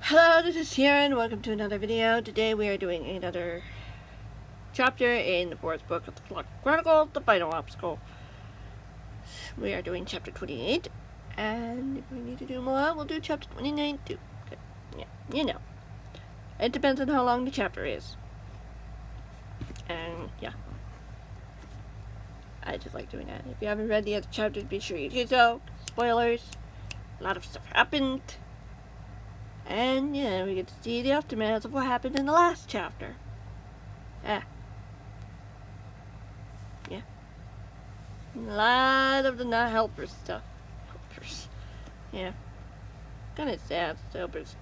Hello, this is Sharon. Welcome to another video. Today we are doing another chapter in the fourth book of the Clockwork Chronicles, the final obstacle. We are doing chapter 28, and if we need to do more, we'll do chapter 29 too. Okay. Yeah, you know. It depends on how long the chapter is. And yeah. I just like doing that. If you haven't read the other chapters, be sure you do so. Spoilers. A lot of stuff happened. And, yeah, we get to see the aftermath of what happened in the last chapter. Yeah. A lot of the not helpers stuff. Helpers. Yeah. Kinda sad, the helpers.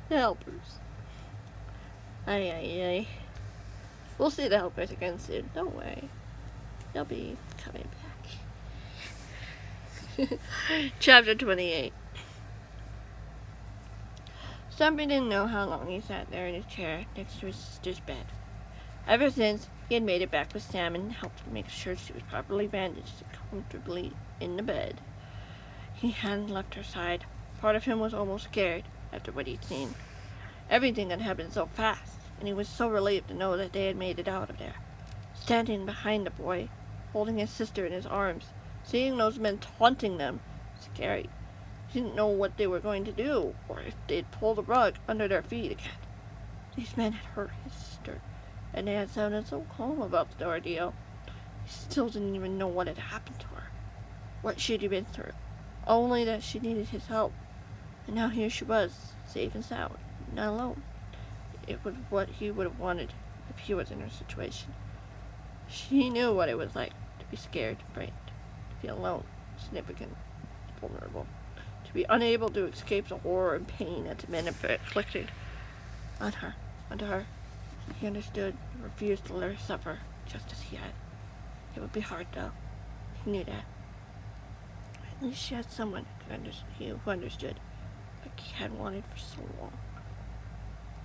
The helpers. Ay. We'll see the helpers again soon. Don't worry. They'll be coming back. Chapter 28. Stumpy didn't know how long he sat there in his chair next to his sister's bed. Ever since he had made it back with Sam and helped make sure she was properly bandaged comfortably in the bed, he hadn't left her side. Part of him was almost scared after what he'd seen. Everything had happened so fast, and he was so relieved to know that they had made it out of there. Standing behind the boy, holding his sister in his arms, seeing those men taunting them, scary. He didn't know what they were going to do, or if they'd pull the rug under their feet again. These men had hurt his sister, and they had sounded so calm about the ordeal. He still didn't even know what had happened to her, what she'd been through, only that she needed his help. And now here she was, safe and sound, not alone. It was what he would have wanted if he was in her situation. She knew what it was like to be scared, frightened, to feel alone, significant, vulnerable. To be unable to escape the horror and pain that the men had inflicted onto her. He understood and refused to let her suffer just as he had. It would be hard, though. He knew that. At least she had someone who understood, like he had wanted for so long.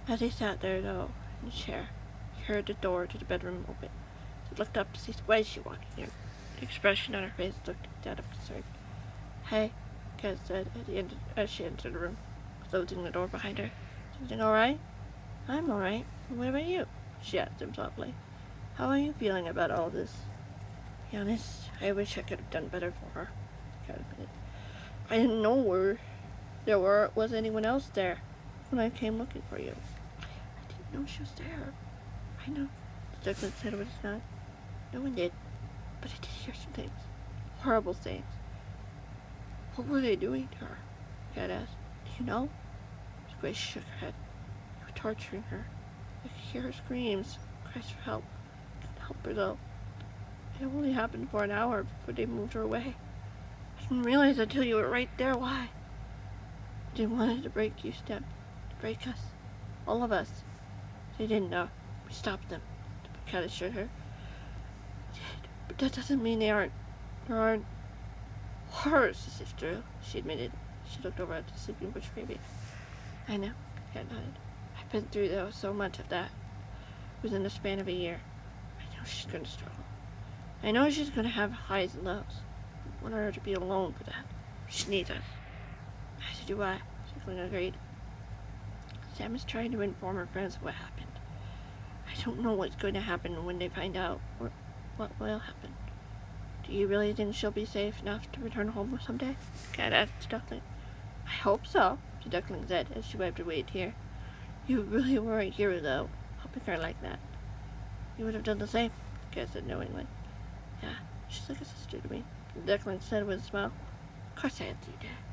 As he sat there, though, in the chair, he heard the door to the bedroom open. He looked up to see why she walking in. The expression on her face looked that of concern. "Hey," Kaz said as she entered the room, closing the door behind her. "Everything all right?" "I'm all right. What about you?" she asked him softly. "How are you feeling about all this?" "To be honest, I wish I could have done better for her," Kaz admitted. "I didn't know there was anyone else there when I came looking for you." "I didn't know she was there." "I know," Declan said with a nod. "No one did, but I did hear some things. Horrible things." "What were they doing to her?" Kat asked. "Do you know?" Grace shook her head. "They were torturing her. I could hear her screams, cries for help. I couldn't help her, though. It only happened for an hour before they moved her away. I didn't realize until you were right there why. They wanted to break you, Step. To break us. All of us. They didn't know. We stopped them." Kat assured her. "We did, but that doesn't mean there aren't horrors, sister," she admitted. She looked over at the sleeping bush baby. "I know," Kat nodded. "I've been through so much of that within the span of a year. I know she's going to struggle. I know she's going to have highs and lows. I want her to be alone for that. She needs us." "As do I," Declan agreed. "Sam is trying to inform her friends of what happened. I don't know what's going to happen when they find out, or what will happen. Do you really think she'll be safe enough to return home someday?" Kat asked Duckling. "I hope so," the Duckling said as she wiped away a tear. "You really were a hero, though, helping her like that." "You would have done the same," Kat said knowingly. "Yeah, she's like a sister to me," the Duckling said with a smile. "Of course I'd do that."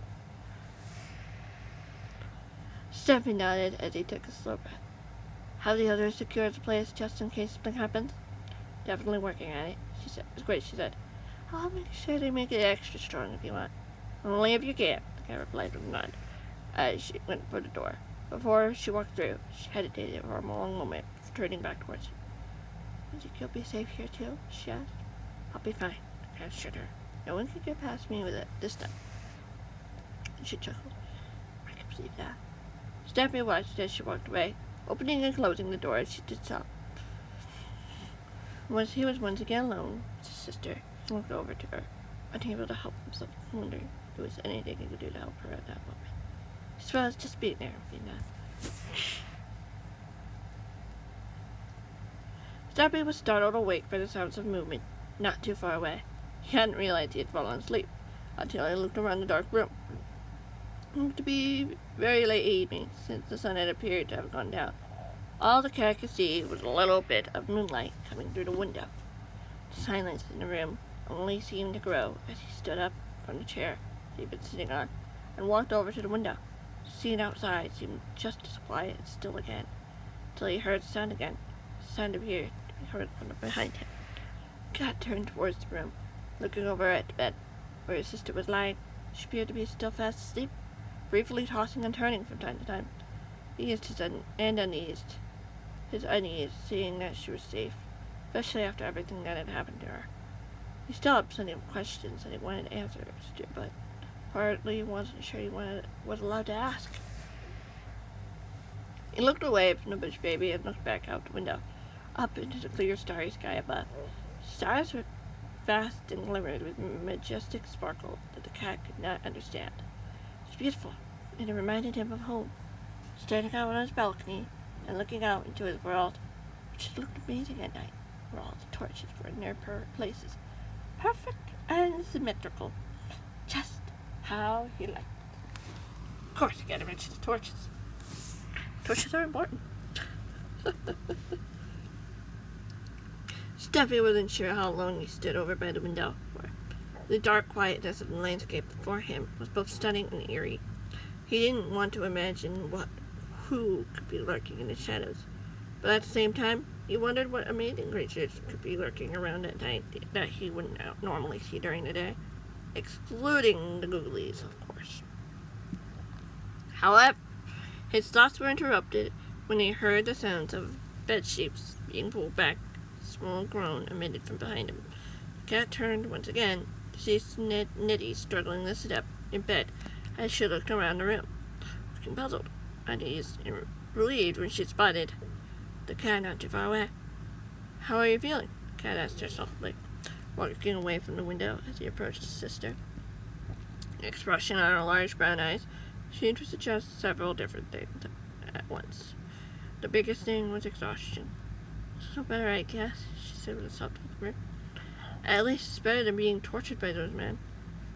Stampy nodded as he took a slow breath. "Have the others secured the place just in case something happens?" "Definitely working at it," she said. "It's great," she said. "I'll make sure they make it extra strong if you want." "Only if you can," the guy replied with a nod as she went for the door. Before she walked through, she hesitated for a long moment, turning back towards him. "You think you'll be safe here too?" she asked. "I'll be fine," the guy assured her. "No one can get past me with it this time." And she chuckled. "I can believe that." Stampy watched as she walked away, opening and closing the door as she did so. Once he was once again alone with his sister, he walked over to her, unable to help himself, wondering if there was anything he could do to help her at that moment. He as well as just being there. Stubby was startled awake by the sounds of movement not too far away. He hadn't realized he had fallen asleep until he looked around the dark room. It looked to be very late evening, since the sun had appeared to have gone down. All the cat could see was a little bit of moonlight coming through the window. The silence in the room only seemed to grow as he stood up from the chair he had been sitting on and walked over to the window. The scene outside seemed just as quiet and still again, until he heard the sound again. The sound appeared to be heard from behind him. The cat turned towards the room, looking over at the bed where his sister was lying. She appeared to be still fast asleep, briefly tossing and turning from time to time. He eased his unease, seeing that she was safe, especially after everything that had happened to her. He still had plenty of questions that he wanted answers to, but partly he wasn't sure he was allowed to ask. He looked away from the bush baby and looked back out the window, up into the clear starry sky above. The stars were vast and glimmered with majestic sparkle that the cat could not understand. It was beautiful, and it reminded him of home. Standing out on his balcony and looking out into his world, which looked amazing at night, where all the torches were in their places, perfect and symmetrical, just how he liked it. Of course, you gotta mention the torches. Torches are important. Stuffy wasn't sure how long he stood over by the window, for the dark quietness of the landscape before him was both stunning and eerie. He didn't want to imagine who could be lurking in the shadows, but at the same time, he wondered what amazing creatures could be lurking around at night that he wouldn't normally see during the day, excluding the googlies, of course. However, his thoughts were interrupted when he heard the sounds of bed sheets being pulled back. A small groan emitted from behind him. The cat turned once again to see Nitty struggling to sit up in bed as she looked around the room, looking puzzled, uneasy, and relieved when she spotted the cat not too far away. "How are you feeling?" the cat asked her softly, walking away from the window as he approached his sister. The expression on her large brown eyes seemed to suggest several different things at once. The biggest thing was exhaustion. "It's no better, I guess," she said with a soft whisper. "At least it's better than being tortured by those men."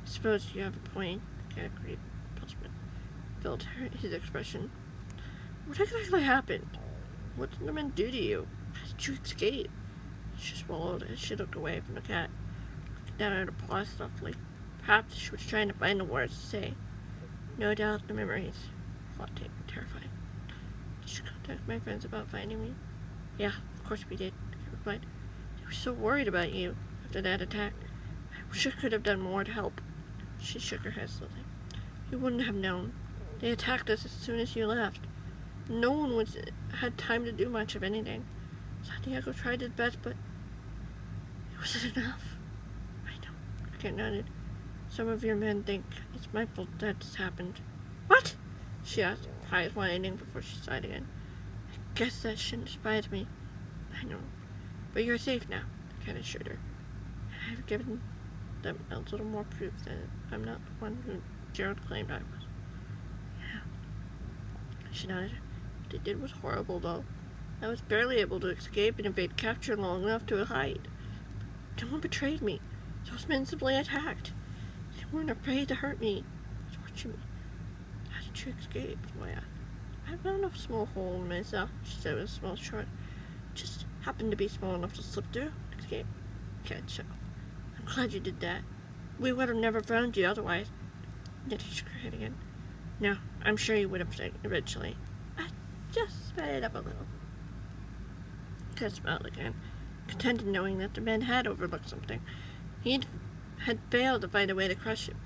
"I suppose you have a point," the cat agreed. Puzzlement filled his expression. "What exactly happened? What did the men do to you? How did you escape?" She swallowed as she looked away from the cat, looking down at her paws softly. Perhaps she was trying to find the words to say. No doubt the memories, thought terrified. "Did you contact my friends about finding me?" "Yeah, of course we did," he replied. "They were so worried about you after that attack. I wish I could have done more to help." She shook her head slowly. "You wouldn't have known. They attacked us as soon as you left. No one had time to do much of anything. Santiago tried his best, but it wasn't enough." "I know," the cat nodded. "Some of your men think it's my fault that's happened." "What?" she asked, eyes widening before she sighed again. "I guess that shouldn't surprise me." "I know. But you're safe now," the cat assured her. "And I've given them a little more proof that I'm not the one who Gerald claimed I was." "Yeah." She nodded. "What they did was horrible, though. I was barely able to escape and evade capture long enough to hide. But no one betrayed me. Those men simply attacked. They weren't afraid to hurt me, torture me." "How did you escape?" I asked. "I found a small hole in myself," she said with a small short. "Just happened to be small enough to slip through and escape." Cat chuckled. "I'm glad you did that. We would have never found you otherwise." Yet she shook her head again. "No, I'm sure you would have eventually. I just sped it up a little." Cat smiled again, contented knowing that the men had overlooked something. He had failed to find a way to crush him,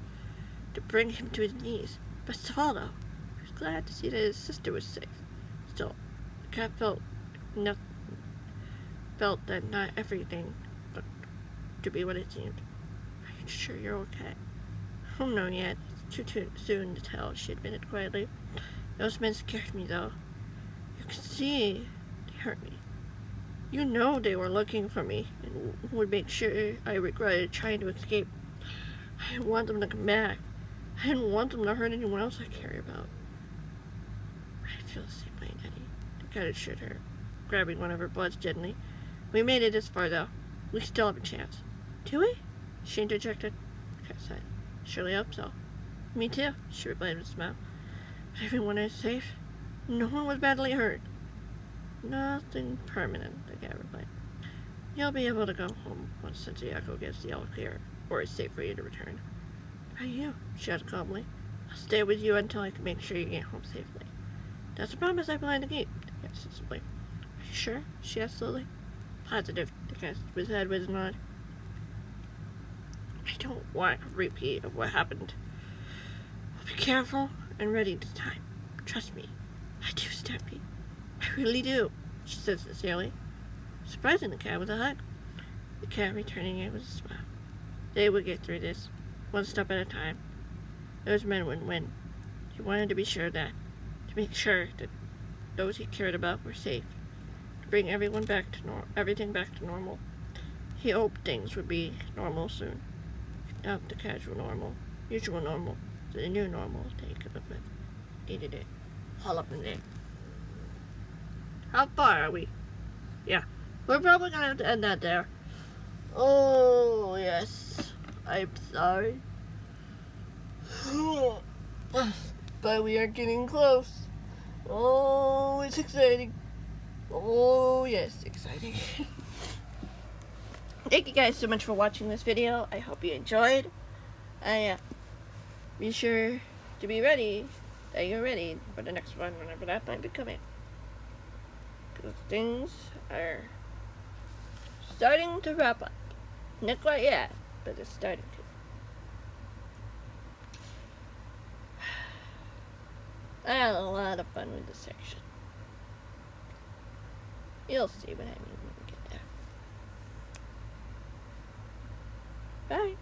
to bring him to his knees. Best of all, though, he was glad to see that his sister was safe. Still, the cat felt that not everything looked to be what it seemed. "Are you sure you're okay?" "I don't know yet. It's too soon to tell," she admitted quietly. "Those men scared me, though. You can see they hurt me. You know they were looking for me and would make sure I regretted trying to escape. I didn't want them to come back. I didn't want them to hurt anyone else I care about. I feel the same way, Nettie. The cat assured her, grabbing one of her buds gently. We made it this far, though. We still have a chance. Do we? She interjected. The cat sighed. Surely hope so. Me too, she replied with a smile. Everyone is safe. No one was badly hurt. Nothing permanent, the cat replied. You'll be able to go home once Santiago gets the all clear, or it's safe for you to return. How are you? She asked calmly. I'll stay with you until I can make sure you get home safely. That's a promise I plan to keep, the cat said simply. Are you sure? She asked slowly. Positive, the cat shook his head with a nod. I don't want a repeat of what happened. We'll be careful and ready this time. Trust me. I do, Stampy. I really do, she said sincerely, surprising the cat with a hug. The cat returning it with a smile. They would get through this, one step at a time. Those men would win. He wanted to be sure that, to make sure that those he cared about were safe, to bring everything back to normal. He hoped things would be normal soon. Not the casual normal, usual normal, the new normal they could live with. Needed it. All up in there. How far are we? Yeah, we're probably gonna have to end that there. Oh, yes. I'm sorry. But we are getting close. Oh, it's exciting. Oh, yes, exciting. Thank you guys so much for watching this video. I hope you enjoyed. Be sure to be ready, that you're ready for the next one whenever that might be coming. Because things are starting to wrap up. Not quite yet, but it's starting to. I had a lot of fun with this section. You'll see what I mean when we get there. Bye.